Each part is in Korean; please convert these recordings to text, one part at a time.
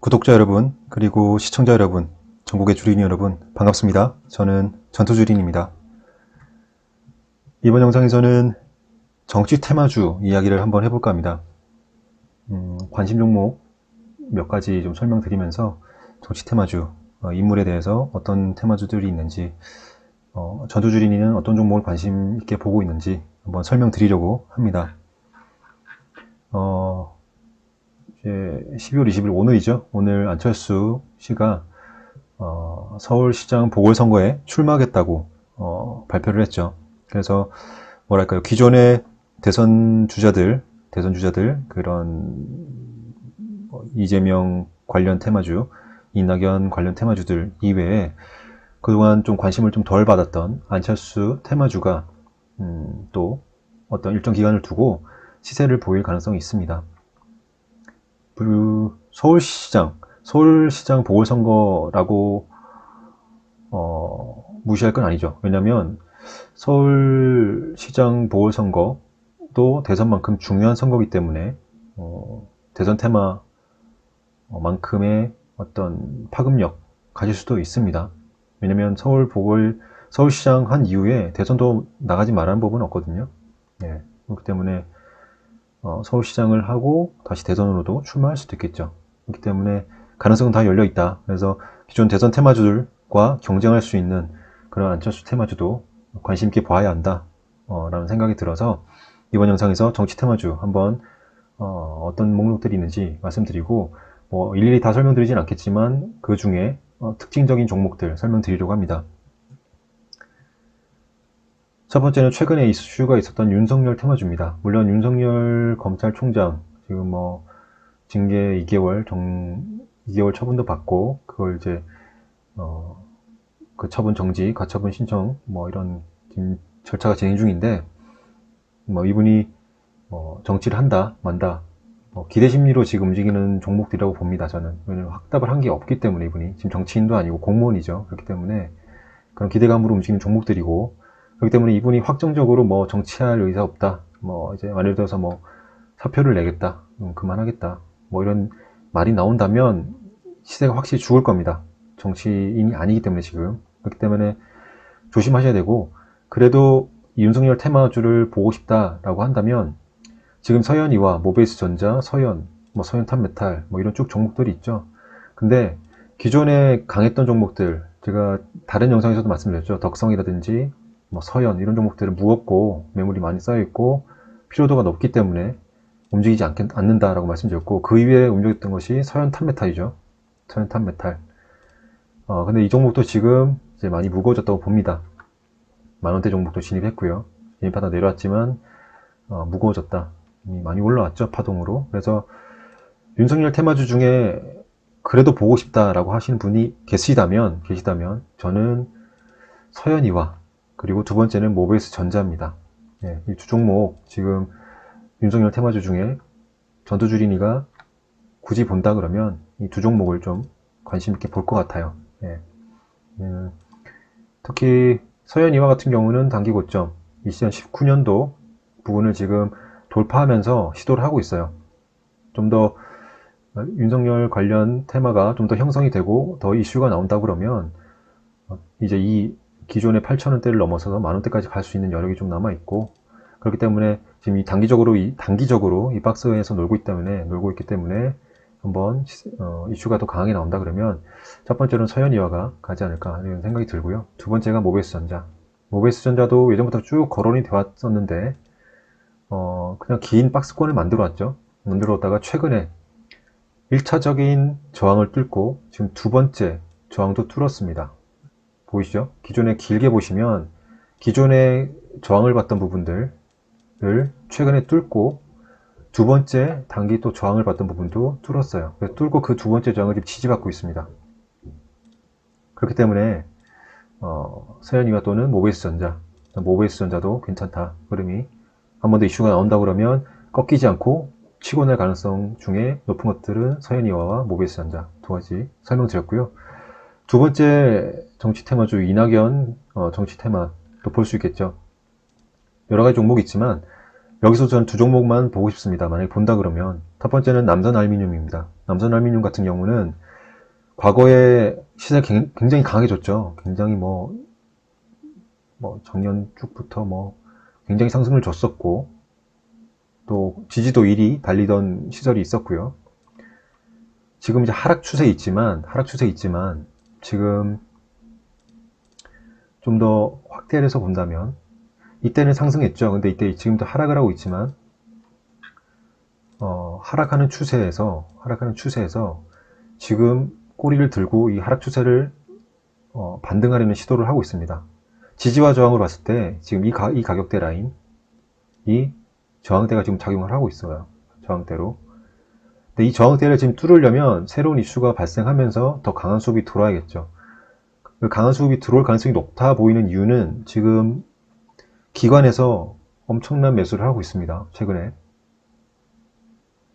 구독자 여러분, 그리고 시청자 여러분, 전국의 주린 여러분, 반갑습니다. 저는 전투주린입니다. 이번 영상에서는 정치 테마주 이야기를 한번 해볼까 합니다. 관심 종목 몇 가지 좀 설명드리면서 정치 테마주, 인물에 대해서 어떤 테마주들이 있는지, 전투주린이는 어떤 종목을 관심 있게 보고 있는지 한번 설명드리려고 합니다. 이제 12월 20일 오늘이죠. 오늘 안철수 씨가 서울시장 보궐선거에 출마하겠다고 발표를 했죠. 그래서 뭐랄까요, 기존의 대선 주자들 그런 이재명 관련 테마주, 이낙연 관련 테마주들 이외에 그동안 좀 관심을 좀 덜 받았던 안철수 테마주가 또 어떤 일정 기간을 두고 시세를 보일 가능성이 있습니다. 서울시장 보궐선거라고 무시할 건 아니죠. 왜냐하면 서울시장 보궐선거도 대선만큼 중요한 선거이기 때문에 대선 테마만큼의 어떤 파급력 가질 수도 있습니다. 왜냐하면 서울시장 한 이후에 대선도 나가지 말라는 법은 없거든요. 예, 그렇기 때문에 서울시장을 하고 다시 대선으로도 출마할 수도 있겠죠. 그렇기 때문에 가능성은 다 열려 있다. 그래서 기존 대선 테마주들과 경쟁할 수 있는 그런 안철수 테마주도 관심 있게 봐야 한다 라는 생각이 들어서 이번 영상에서 정치 테마주 한번 어떤 목록들이 있는지 말씀드리고 일일이 다 설명드리진 않겠지만 그 중에 특징적인 종목들 설명드리려고 합니다. 첫 번째는 최근에 이슈가 있었던 윤석열 테마주입니다. 물론 윤석열 검찰총장 지금 징계 2개월 처분도 받고 그걸 이제 그 처분 정지, 가처분 신청 이런 절차가 진행 중인데 이분이 정치를 한다 만다 기대 심리로 지금 움직이는 종목들이라고 봅니다. 저는 왜냐면 확답을 한 게 없기 때문에 이분이 지금 정치인도 아니고 공무원이죠. 그렇기 때문에 그런 기대감으로 움직이는 종목들이고 그렇기 때문에 이분이 확정적으로 정치할 의사 없다. 이제 예를 들어서 사표를 내겠다. 그만하겠다. 이런 말이 나온다면 시세가 확실히 죽을 겁니다. 정치인이 아니기 때문에 지금. 그렇기 때문에 조심하셔야 되고 그래도 윤석열 테마주를 보고 싶다라고 한다면 지금 서현이와 모베이스전자, 서현 탑메탈 이런 쭉 종목들이 있죠. 근데 기존에 강했던 종목들 제가 다른 영상에서도 말씀드렸죠. 덕성이라든지 서현 이런 종목들은 무겁고 매물이 많이 쌓여있고 피로도가 높기 때문에 움직이지 않는다라고 말씀드렸고 그 이외에 움직였던 것이 서현 탑메탈이죠. 서현 탑메탈. 근데 이 종목도 지금 이제 많이 무거워졌다고 봅니다. 만원대 종목도 진입했고요. 진입하다 내려왔지만 무거워졌다. 이미 많이 올라왔죠. 파동으로. 그래서 윤석열 테마주 중에 그래도 보고 싶다라고 하시는 분이 계시다면 저는 서현이와 그리고 두 번째는 모베이스 전자입니다. 이 두 종목 지금 윤석열 테마주 중에 전투주린이가 굳이 본다 그러면 이 두 종목을 좀 관심 있게 볼 것 같아요. 특히 서현이와 같은 경우는 단기 고점 2019년도 부분을 지금 돌파하면서 시도를 하고 있어요. 좀 더 윤석열 관련 테마가 좀 더 형성이 되고 더 이슈가 나온다 그러면 이제 이 기존의 8,000원대를 넘어서서 만원대까지 갈 수 있는 여력이 좀 남아있고 그렇기 때문에 지금 단기적으로 이 박스에서 놀고 있기 때문에 한번 이슈가 더 강하게 나온다 그러면 첫 번째로는 서현이와가 가지 않을까 이런 생각이 들고요. 두 번째가 모베이스전자도 예전부터 쭉 거론이 되어 왔었는데 그냥 긴 박스권을 만들어 왔다가 최근에 1차적인 저항을 뚫고 지금 두 번째 저항도 뚫었습니다. 보이시죠? 기존에 길게 보시면 기존에 저항을 받던 부분들을 최근에 뚫고 두 번째 단기 또 저항을 받던 부분도 뚫었어요. 그래서 뚫고 그 두 번째 저항을 지금 지지받고 있습니다. 그렇기 때문에 서현이와 또는 모베이스전자도 괜찮다. 흐름이 한 번 더 이슈가 나온다 그러면 꺾이지 않고 치고 날 가능성 중에 높은 것들은 서현이와와 모베이스전자 두 가지 설명드렸고요. 두 번째 정치 테마주 이낙연 정치 테마도 볼 수 있겠죠. 여러 가지 종목이 있지만 여기서 저는 두 종목만 보고 싶습니다. 만약에 본다 그러면 첫 번째는 남선알루미늄입니다. 남선알루미늄 같은 경우는 과거에 시세가 굉장히 강해졌죠. 굉장히 작년 쭉부터 굉장히 상승을 줬었고, 또 지지도 1위 달리던 시절이 있었고요. 지금 이제 하락 추세에 있지만 지금 좀 더 확대를 해서 본다면, 이때는 상승했죠. 근데 이때 지금도 하락을 하고 있지만, 하락하는 추세에서 지금 꼬리를 들고 이 하락 추세를 반등하려는 시도를 하고 있습니다. 지지와 저항으로 봤을 때 지금 이 가격대 라인, 이 저항대가 지금 작용을 하고 있어요. 저항대로. 근데 이 저항대를 지금 뚫으려면 새로운 이슈가 발생하면서 더 강한 수급이 들어와야겠죠. 그 강한 수급이 들어올 가능성이 높다 보이는 이유는 지금 기관에서 엄청난 매수를 하고 있습니다. 최근에.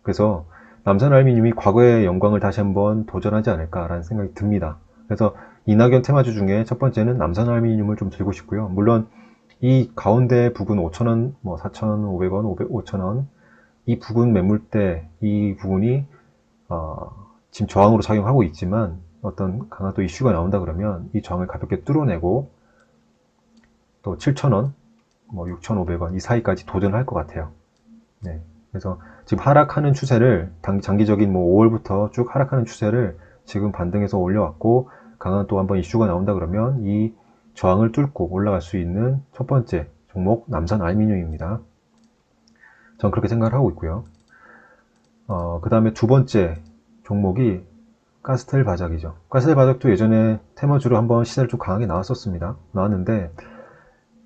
그래서 남선알루미늄이 과거의 영광을 다시 한번 도전하지 않을까라는 생각이 듭니다. 그래서 이낙연 테마주 중에 첫 번째는 남선알루미늄을 좀 들고 싶고요. 물론 이 가운데 부근 5,000원, 4,500원, 5,000원 이 부근 매물대, 이 부분이 지금 저항으로 작용하고 있지만 어떤 강한 또 이슈가 나온다 그러면 이 저항을 가볍게 뚫어내고 또 7,000원, 6,500원 이 사이까지 도전할 것 같아요. 네. 그래서 지금 하락하는 추세를 장기적인 5월부터 쭉 하락하는 추세를 지금 반등해서 올려왔고, 강한 또 한번 이슈가 나온다 그러면 이 저항을 뚫고 올라갈 수 있는 첫 번째 종목 남선알루미늄입니다. 전 그렇게 생각을 하고 있고요. 그 다음에 두 번째 종목이 가스텔 바작이죠. 가스텔 바작도 예전에 테마주로 한번 시세를 좀 강하게 나왔는데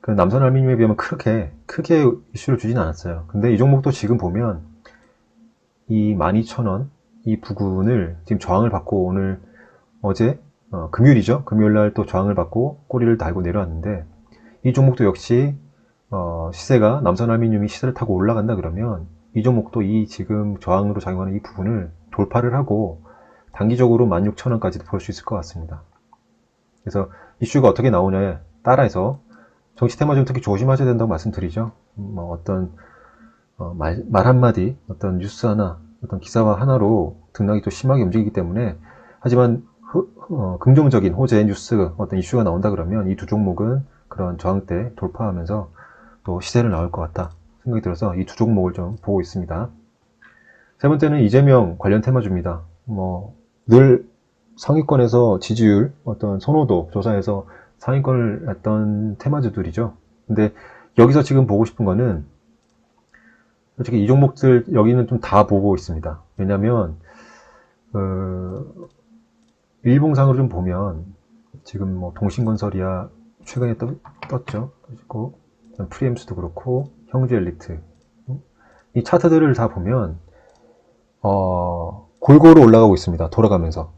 그 남선알루미늄에 비하면 크게 이슈를 주진 않았어요. 근데 이 종목도 지금 보면 이 12,000원 이 부근을 지금 저항을 받고 어제 금요일이죠. 금요일날 또 저항을 받고 꼬리를 달고 내려왔는데, 이 종목도 역시 시세가 남선알루미늄이 시세를 타고 올라간다 그러면 이 종목도 이 지금 저항으로 작용하는 이 부분을 돌파를 하고 단기적으로 16,000원까지도 볼 수 있을 것 같습니다. 그래서 이슈가 어떻게 나오냐에 따라서 정치 테마주는 특히 조심하셔야 된다고 말씀드리죠. 말 한마디, 어떤 뉴스 하나, 어떤 기사화 하나로 등락이 또 심하게 움직이기 때문에, 하지만 긍정적인 호재 뉴스, 어떤 이슈가 나온다 그러면 이 두 종목은 그런 저항대 돌파하면서 또 시세를 나올 것 같다 생각이 들어서 이 두 종목을 좀 보고 있습니다. 세 번째는 이재명 관련 테마주입니다. 늘 상위권에서 지지율, 어떤 선호도 조사에서 상위권을 했던 테마주들이죠. 근데 여기서 지금 보고 싶은 거는, 솔직히 이 종목들 여기는 좀 다 보고 있습니다. 왜냐면 일봉상으로 좀 보면 지금 동신건설이야 최근에 떴죠. 그리고 프리엠스도 그렇고 형제엘리트, 이 차트들을 다 보면 골고루 올라가고 있습니다. 돌아가면서.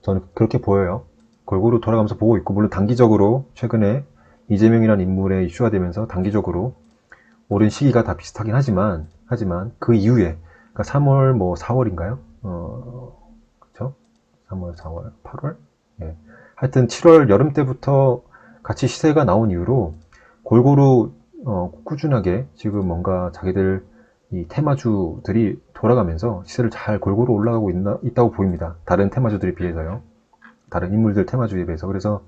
저는 그렇게 보여요. 골고루 돌아가면서 보고 있고, 물론 단기적으로 최근에 이재명이라는 인물의 이슈가 되면서 단기적으로 오른 시기가 다 비슷하긴 하지만 그 이후에, 그러니까 3월 4월인가요? 그쵸? 3월, 4월, 8월? 예. 하여튼 7월 여름 때부터 같이 시세가 나온 이후로 골고루 꾸준하게 지금 뭔가 자기들 이 테마주들이 돌아가면서 시세를 잘 골고루 올라가고 있다고 보입니다. 다른 테마주들에 비해서요. 다른 인물들 테마주에 비해서. 그래서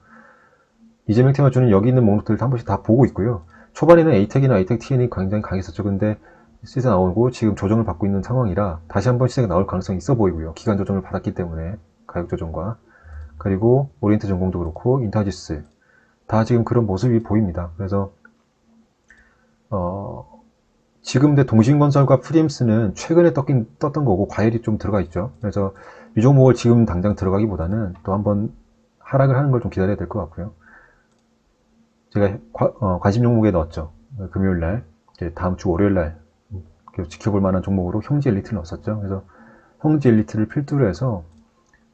이재명 테마주는 여기 있는 목록들을 한 번씩 다 보고 있고요. 초반에는 에이텍이나 에이텍 TN이 굉장히 강했었죠. 근데 시세 나오고 지금 조정을 받고 있는 상황이라 다시 한번 시세가 나올 가능성이 있어 보이고요. 기간 조정을 받았기 때문에, 가격 조정과. 그리고 오리엔트 전공도 그렇고 인타지스 다 지금 그런 모습이 보입니다. 그래서 지금 동신건설과 프리엠스는 최근에 떴던 거고 과열이 좀 들어가 있죠. 그래서 이 종목을 지금 당장 들어가기보다는 또 한번 하락을 하는 걸 좀 기다려야 될 것 같고요. 제가 관심 종목에 넣었죠. 금요일날, 다음 주 월요일날 지켜볼 만한 종목으로 형제엘리트를 넣었었죠. 그래서 형제엘리트를 필두로 해서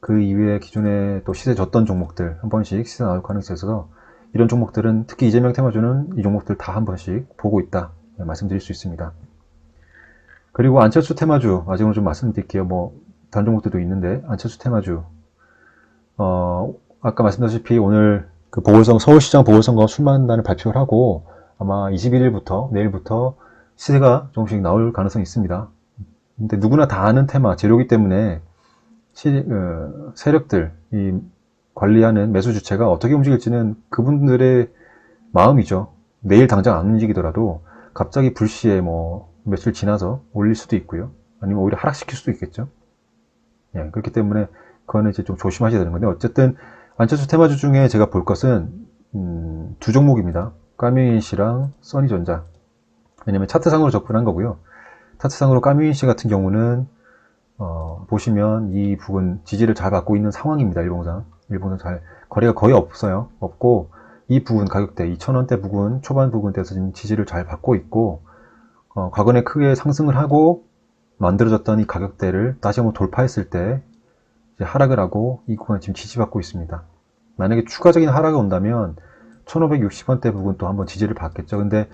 그 이후에 기존에 또 시세 졌던 종목들 한 번씩 시세 나올 가능성이 있어서, 이런 종목들은 특히 이재명 테마주는 이 종목들 다 한 번씩 보고 있다 말씀드릴 수 있습니다. 그리고 안철수 테마주 마지막으로 좀 말씀드릴게요. 다른 종목들도 있는데, 안철수 테마주 아까 말씀드렸다시피 오늘 서울시장 보궐선거 출마한다는 발표를 하고 아마 21일부터 내일부터 시세가 조금씩 나올 가능성이 있습니다. 근데 누구나 다 아는 테마, 재료기 때문에 세력들, 이 관리하는 매수 주체가 어떻게 움직일지는 그분들의 마음이죠. 내일 당장 안 움직이더라도 갑자기 불시에 뭐 며칠 지나서 올릴 수도 있고요. 아니면 오히려 하락시킬 수도 있겠죠. 예, 그렇기 때문에 그거는 이제 좀 조심하셔야 되는 건데, 어쨌든 안철수 테마주 중에 제가 볼 것은 두 종목입니다. 까뮤인씨랑 써니전자. 왜냐면 차트상으로 접근한 거고요. 차트상으로 까뮤인씨 같은 경우는 보시면 이 부분 지지를 잘 받고 있는 상황입니다. 일봉상 잘 거래가 거의 없어요. 없고 이 부분 가격대 2,000원대 부분 초반 부분대에서 지금 지지를 잘 받고 있고, 과거에 크게 상승을 하고 만들어졌던 이 가격대를 다시 한번 돌파했을 때 이제 하락을 하고 이 구간 지금 지지받고 있습니다. 만약에 추가적인 하락이 온다면 1560원대 부분 또 한번 지지를 받겠죠. 근데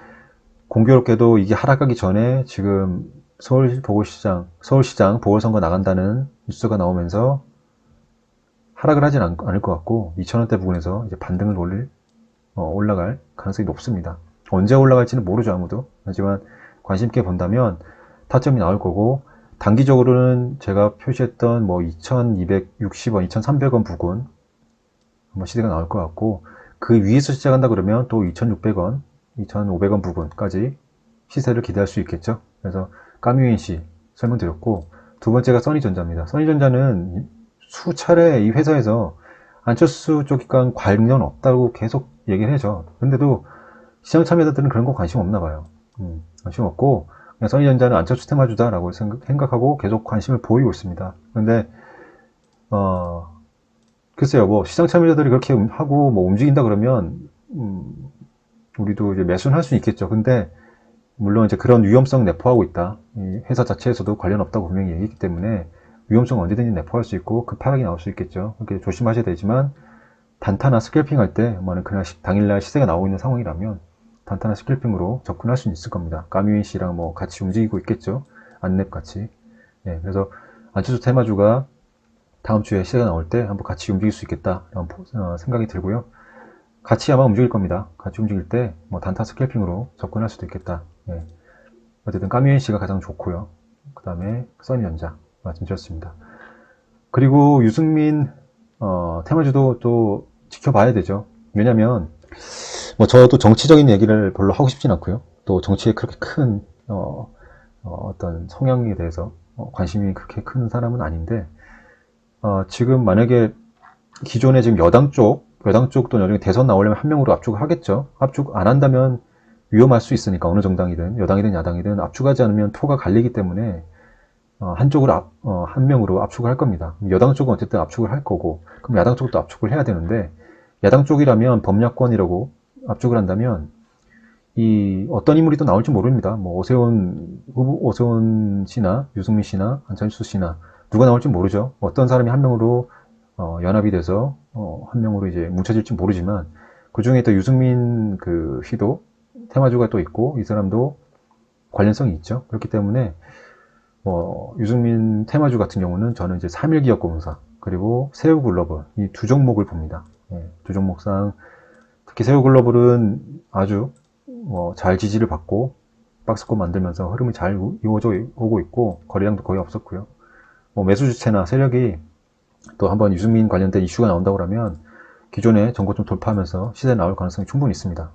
공교롭게도 이게 하락하기 전에 지금 서울시장 보궐선거 나간다는 뉴스가 나오면서 하락을 하진 않을 것 같고 2,000원대 부분에서 이제 반등을 올라갈 가능성이 높습니다. 언제 올라갈지는 모르죠, 아무도. 하지만 관심 있게 본다면 타점이 나올 거고, 단기적으로는 제가 표시했던 뭐 2,260원, 2,300원 부근 한번 시세가 나올 것 같고, 그 위에서 시작한다 그러면 또 2,600원, 2,500원 부근까지 시세를 기대할 수 있겠죠. 그래서 까뮤인씨 설명드렸고, 두 번째가 써니전자입니다. 써니전자는 수차례 이 회사에서 안철수 쪽과 관련 없다고 계속 얘기를 해줘. 근데도 시장 참여자들은 그런 거 관심 없나 봐요. 관심 없고 그냥 써니전자는 안철수 테마주다라고 생각하고 계속 관심을 보이고 있습니다. 근데 글쎄요, 뭐 시장 참여자들이 그렇게 하고 뭐 움직인다 그러면 우리도 이제 매수는 할 수 있겠죠. 근데 물론 이제 그런 위험성 내포하고 있다. 이 회사 자체에서도 관련 없다고 분명히 얘기했기 때문에 위험성 언제든지 내포할 수 있고 급하락이 나올 수 있겠죠. 그렇게 조심하셔야 되지만, 단타나 스캘핑 할 때 그냥 당일날 시세가 나오고 있는 상황이라면 단타나 스캘핑으로 접근할 수는 있을 겁니다. 까뮤인씨랑 뭐 같이 움직이고 있겠죠. 안랩 같이. 예, 그래서 안철수 테마주가 다음 주에 시세가 나올 때 한번 같이 움직일 수 있겠다 이런 생각이 들고요. 같이 아마 움직일 겁니다. 같이 움직일 때 뭐 단타 스캘핑으로 접근할 수도 있겠다. 예. 어쨌든 까뮤인씨가 가장 좋고요. 그 다음에 써니전자 말씀드렸습니다. 그리고 유승민 테마주도 또 지켜봐야 되죠. 왜냐면 뭐 저도 정치적인 얘기를 별로 하고 싶진 않고요. 또 정치에 그렇게 큰 어떤 성향에 대해서 관심이 그렇게 큰 사람은 아닌데, 지금 만약에 기존에 지금 여당 쪽도 나중에 대선 나오려면 한 명으로 압축을 하겠죠. 압축 안 한다면 위험할 수 있으니까, 어느 정당이든 여당이든 야당이든 압축하지 않으면 표가 갈리기 때문에 한쪽으로 한 명으로 압축을 할 겁니다. 여당 쪽은 어쨌든 압축을 할 거고, 그럼 야당 쪽도 압축을 해야 되는데, 야당 쪽이라면 범야권이라고 압축을 한다면 어떤 인물이 또 나올지 모릅니다. 뭐 오세훈 씨나 유승민 씨나 안철수 씨나 누가 나올지 모르죠. 어떤 사람이 한 명으로 연합이 돼서 한 명으로 이제 뭉쳐질지 모르지만, 그 중에 또 유승민 씨도 테마주가 또 있고 이 사람도 관련성이 있죠. 그렇기 때문에 유승민 테마주 같은 경우는 저는 이제 3일기업공사 그리고 새우글로벌 이 두 종목을 봅니다. 예, 두 종목상 특히 새우글로벌은 아주 잘 지지를 받고 박스권 만들면서 흐름이 잘 이어져 오고 있고, 거래량도 거의 없었고요. 매수 주체나 세력이 또 한번 유승민 관련된 이슈가 나온다고 하면 기존의 정고점 돌파하면서 시세에 나올 가능성이 충분히 있습니다.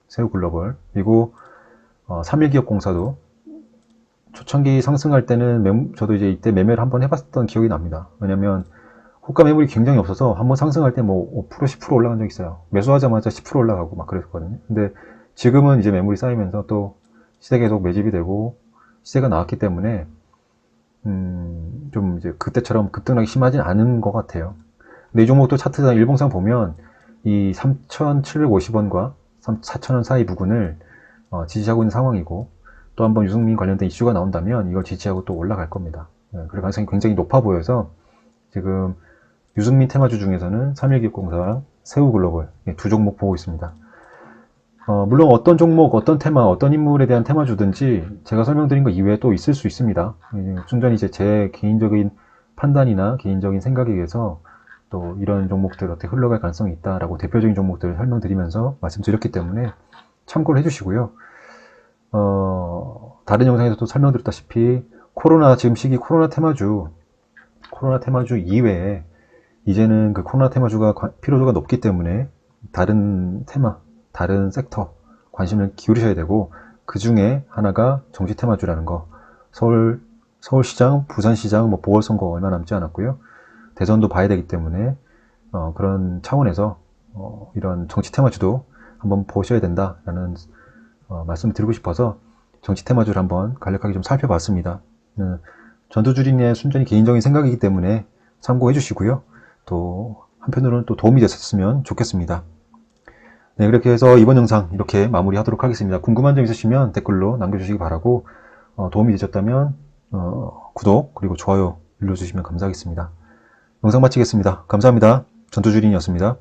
새우글로벌. 그리고 3일기업공사도 초창기 상승할 때는 저도 이제 이때 매매를 한번 해봤던 기억이 납니다. 왜냐면 호가 매물이 굉장히 없어서 한번 상승할 때 뭐 5% 10% 올라간 적 있어요. 매수하자마자 10% 올라가고 막 그랬거든요. 근데 지금은 이제 매물이 쌓이면서 또 시세 계속 매집이 되고 시세가 나왔기 때문에 좀 이제 그때처럼 급등락이 심하진 않은 것 같아요. 근데 이 종목도 차트상 일봉상 보면 이 3,750원과 4,000원 사이 부근을 지지하고 있는 상황이고, 또 한번 유승민 관련된 이슈가 나온다면 이걸 지지하고 또 올라갈 겁니다. 그럴 가능성이 굉장히 높아 보여서 지금 유승민 테마주 중에서는 3일기업공사랑 새우글로벌 두 종목 보고 있습니다. 물론 어떤 종목, 어떤 테마, 어떤 인물에 대한 테마주든지 제가 설명드린 것 이외에 또 있을 수 있습니다. 순전히 이제 제 개인적인 판단이나 개인적인 생각에 의해서 또 이런 종목들 어떻게 흘러갈 가능성이 있다라고 대표적인 종목들을 설명드리면서 말씀드렸기 때문에 참고를 해주시고요. 다른 영상에서도 설명드렸다시피 지금 시기 코로나 테마주 이외에 이제는 그 코로나 테마주가 필요도가 높기 때문에 다른 테마, 다른 섹터 관심을 기울이셔야 되고, 그 중에 하나가 정치 테마주라는 거. 서울시장, 부산시장, 보궐선거 얼마 남지 않았고요. 대선도 봐야 되기 때문에 그런 차원에서 이런 정치 테마주도 한번 보셔야 된다라는 말씀을 드리고 싶어서 정치 테마주를 한번 간략하게 좀 살펴봤습니다. 전투주린의 순전히 개인적인 생각이기 때문에 참고해 주시고요. 또 한편으로는 또 도움이 됐었으면 좋겠습니다. 네, 그렇게 해서 이번 영상 이렇게 마무리하도록 하겠습니다. 궁금한 점 있으시면 댓글로 남겨주시기 바라고, 도움이 되셨다면 구독 그리고 좋아요 눌러주시면 감사하겠습니다. 영상 마치겠습니다. 감사합니다. 전투주린이었습니다.